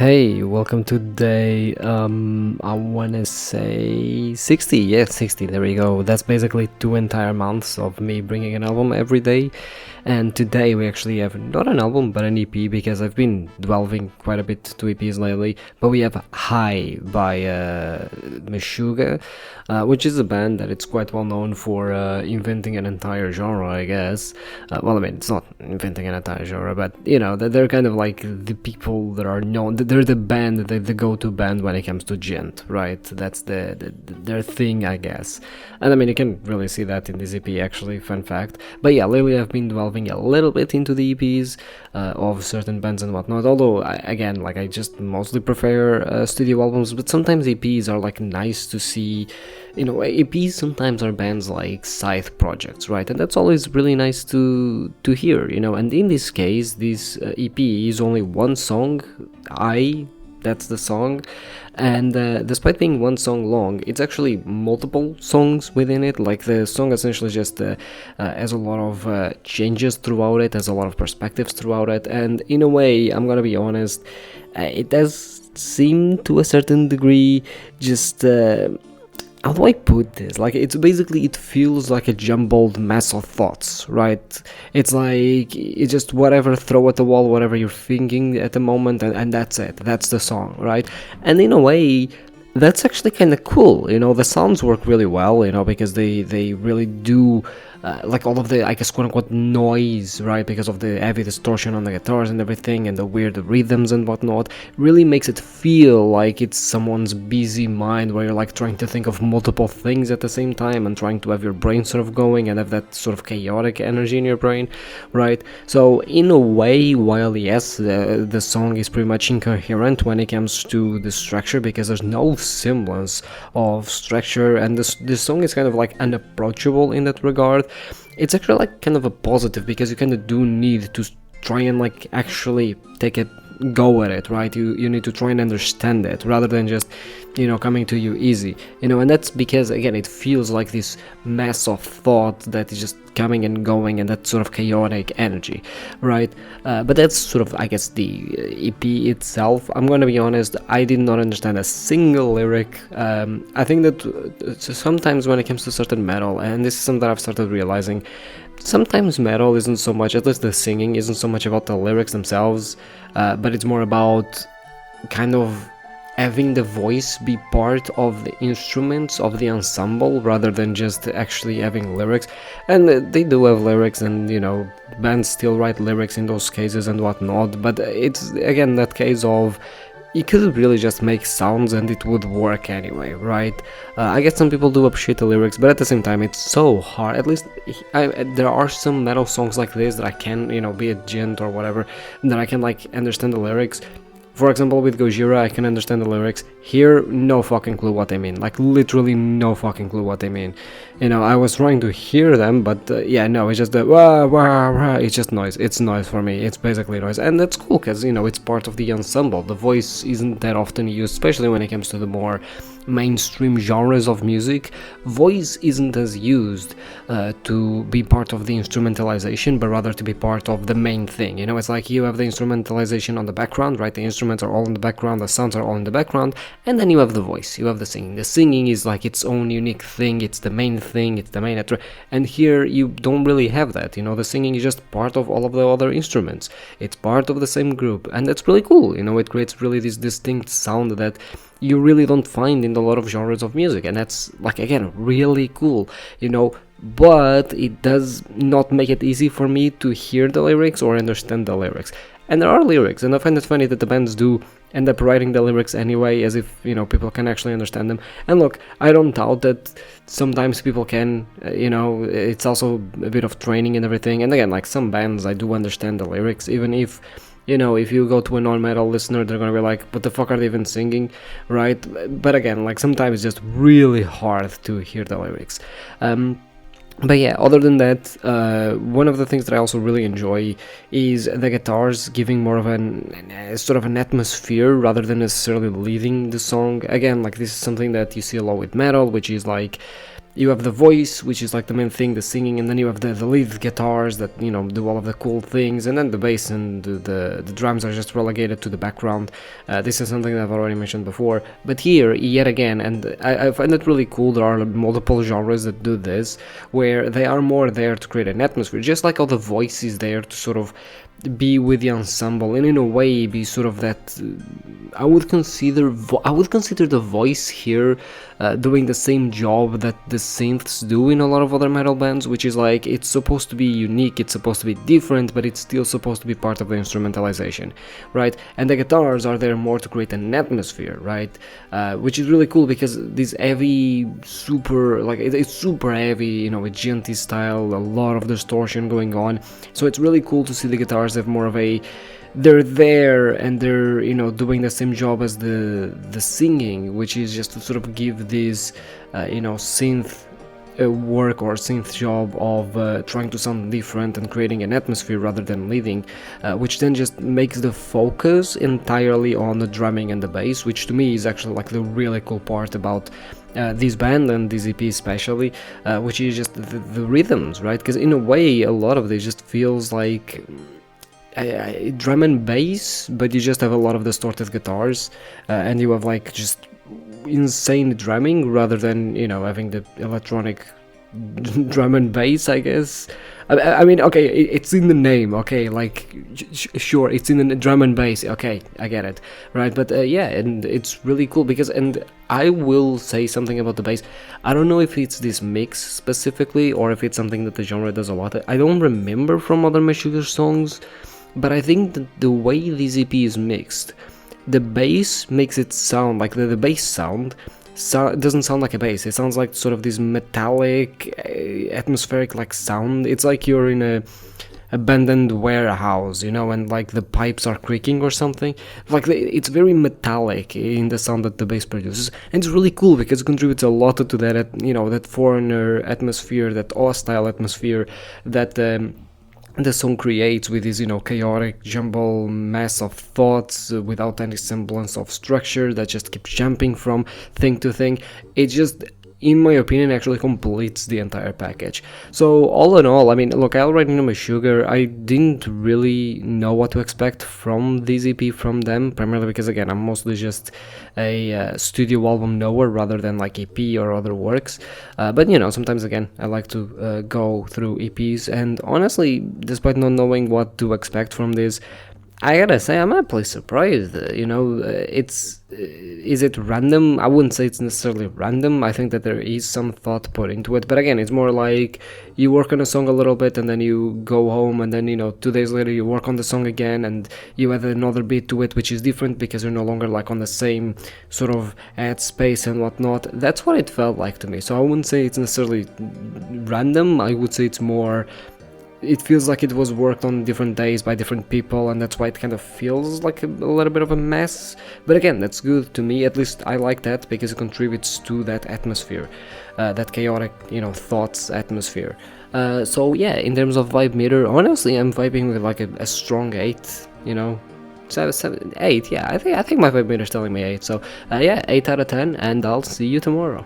Hey, welcome to day, I wanna say 60, yeah, 60, there we go. That's basically 2 entire months of me bringing an album every day. And today we actually have not an album, but an EP, because I've been delving quite a bit to EPs lately. But we have High by Meshuggah, which is a band that it's quite well known for inventing an entire genre, I guess. Well, I mean, it's not inventing an entire genre, but you know, they're kind of like the people that are known. They're the band, the go-to band when it comes to gent, right? That's their thing, I guess. And I mean, you can really see that in this EP, actually. Fun fact. But yeah, lately I've been delving a little bit into the EPs of certain bands and whatnot. Although, again, like I just mostly prefer studio albums, but sometimes EPs are like nice to see. You know, EPs sometimes are bands like side projects, right? And that's always really nice to hear, you know. And in this case, this EP is only one song. That's the song, and despite being one song long, it's actually multiple songs within it. Like, the song essentially just has a lot of changes throughout it, has a lot of perspectives throughout it, and in a way, I'm gonna be honest, it does seem to a certain degree just how do I put this? Like, it's basically, it feels like a jumbled mess of thoughts, right? It's like, it's just whatever, throw at the wall, whatever you're thinking at the moment, and that's it. That's the song, right? And in a way, that's actually kind of cool, you know. The sounds work really well, you know, because they really do like all of the, I guess, quote-unquote noise, right, because of the heavy distortion on the guitars and everything, and the weird rhythms and whatnot, really makes it feel like it's someone's busy mind, where you're like trying to think of multiple things at the same time and trying to have your brain sort of going and have that sort of chaotic energy in your brain, right? So in a way, while yes, the song is pretty much incoherent when it comes to the structure, because there's no semblance of structure, and this song is kind of like unapproachable in that regard. It's actually like kind of a positive, because you kind of do need to try and like actually take a go at it, right? You need to try and understand it, rather than just, you know, coming to you easy, you know. And that's because, again, it feels like this mass of thought that is just coming and going, and that sort of chaotic energy, right? But that's sort of, I guess, the EP itself. I'm gonna be honest, I did not understand a single lyric. I think that sometimes when it comes to certain metal, and this is something that I've started realizing, sometimes metal isn't so much, at least the singing isn't so much about the lyrics themselves, but it's more about kind of having the voice be part of the instruments of the ensemble, rather than just actually having lyrics. And they do have lyrics, and, you know, bands still write lyrics in those cases and whatnot, but it's, again, that case of, you could really just make sounds and it would work anyway, right? I guess some people do appreciate the lyrics, but at the same time, it's so hard. At least there are some metal songs like this that I can, you know, be it gent or whatever, that I can like understand the lyrics. For example, with Gojira, I can understand the lyrics. Here, no fucking clue what they mean. Like, literally no fucking clue what they mean. You know, I was trying to hear them, but yeah, no, it's just the wah, wah, wah. It's just noise. It's noise for me. It's basically noise. And that's cool, because, you know, it's part of the ensemble. The voice isn't that often used, especially when it comes to the more mainstream genres of music. Voice isn't as used to be part of the instrumentalization, but rather to be part of the main thing. You know, it's like you have the instrumentalization on the background, right? The instruments are all in the background, the sounds are all in the background, and then you have the voice, you have the singing. The singing is like its own unique thing, it's the main thing, it's the main and here you don't really have that, you know. The singing is just part of all of the other instruments, it's part of the same group, and that's really cool, you know. It creates really this distinct sound that you really don't find in a lot of genres of music, and that's, like, again, really cool, you know. But it does not make it easy for me to hear the lyrics or understand the lyrics. And there are lyrics, and I find it funny that the bands do end up writing the lyrics anyway, as if, you know, people can actually understand them. And look, I don't doubt that sometimes people can, you know, it's also a bit of training and everything. And again, like, some bands, I do understand the lyrics, even if, you know, if you go to a non-metal listener, they're gonna be like, what the fuck are they even singing, right? But again, like, sometimes it's just really hard to hear the lyrics. But yeah, other than that, one of the things that I also really enjoy is the guitars giving more of sort of an atmosphere, rather than necessarily leading the song. Again, like, this is something that you see a lot with metal, which is like, you have the voice, which is like the main thing, the singing, and then you have the lead guitars that, you know, do all of the cool things, and then the bass and the drums are just relegated to the background. This is something that I've already mentioned before, but here, yet again, and I find it really cool, there are multiple genres that do this, where they are more there to create an atmosphere, just like how the voice is there to sort of be with the ensemble, and in a way be sort of that I would consider the voice here doing the same job that the synths do in a lot of other metal bands, which is like, it's supposed to be unique, it's supposed to be different, but it's still supposed to be part of the instrumentalization, right? And the guitars are there more to create an atmosphere, right? Which is really cool, because this heavy, super, like, it's super heavy, you know, with GNT style, a lot of distortion going on, so it's really cool to see the guitars have more of a, they're there and they're, you know, doing the same job as the singing, which is just to sort of give this you know, synth work or synth job of trying to sound different and creating an atmosphere rather than leading, which then just makes the focus entirely on the drumming and the bass, which to me is actually like the really cool part about this band and this EP especially, which is just the rhythms, right? Because in a way, a lot of this just feels like drum and bass, but you just have a lot of distorted guitars, and you have like just insane drumming rather than, you know, having the electronic drum and bass, I guess. I mean, okay, it's in the name, okay, like, sure, it's in the drum and bass, okay, I get it, right? But yeah, and it's really cool because, and I will say something about the bass, I don't know if it's this mix specifically, or if it's something that the genre does a lot. I don't remember from other Meshuggah songs, but I think that the way this EP is mixed, the bass makes it sound like the bass sound doesn't sound like a bass. It sounds like sort of this metallic, atmospheric like sound. It's like you're in a abandoned warehouse, you know, and like the pipes are creaking or something. Like it's very metallic in the sound that the bass produces, and it's really cool because it contributes a lot to that, you know, that foreigner atmosphere, that hostile atmosphere that the song creates with this, you know, chaotic jumble mess of thoughts without any semblance of structure that just keeps jumping from thing to thing. It just, in my opinion, actually completes the entire package. So all in all, I mean, look, I already know Meshuggah. I didn't really know what to expect from this EP from them, primarily because, again, I'm mostly just a studio album knower rather than like EP or other works. But, you know, sometimes, again, I like to go through EPs, and honestly, despite not knowing what to expect from this, I gotta say, I'm happily surprised. You know, is it random? I wouldn't say it's necessarily random. I think that there is some thought put into it, but again, it's more like you work on a song a little bit and then you go home, and then, you know, 2 days later you work on the song again and you add another beat to it, which is different because you're no longer like on the same sort of ad space and whatnot. That's what it felt like to me. So I wouldn't say it's necessarily random. I would say it's more, it feels like it was worked on different days by different people, and that's why it kind of feels like a little bit of a mess. But again, that's good to me. At least I like that because it contributes to that atmosphere, that chaotic, you know, thoughts atmosphere. So yeah, in terms of vibe meter, honestly, I'm vibing with like a strong 8, you know. 8, yeah, I think my vibe meter is telling me 8. So yeah, 8 out of 10, and I'll see you tomorrow.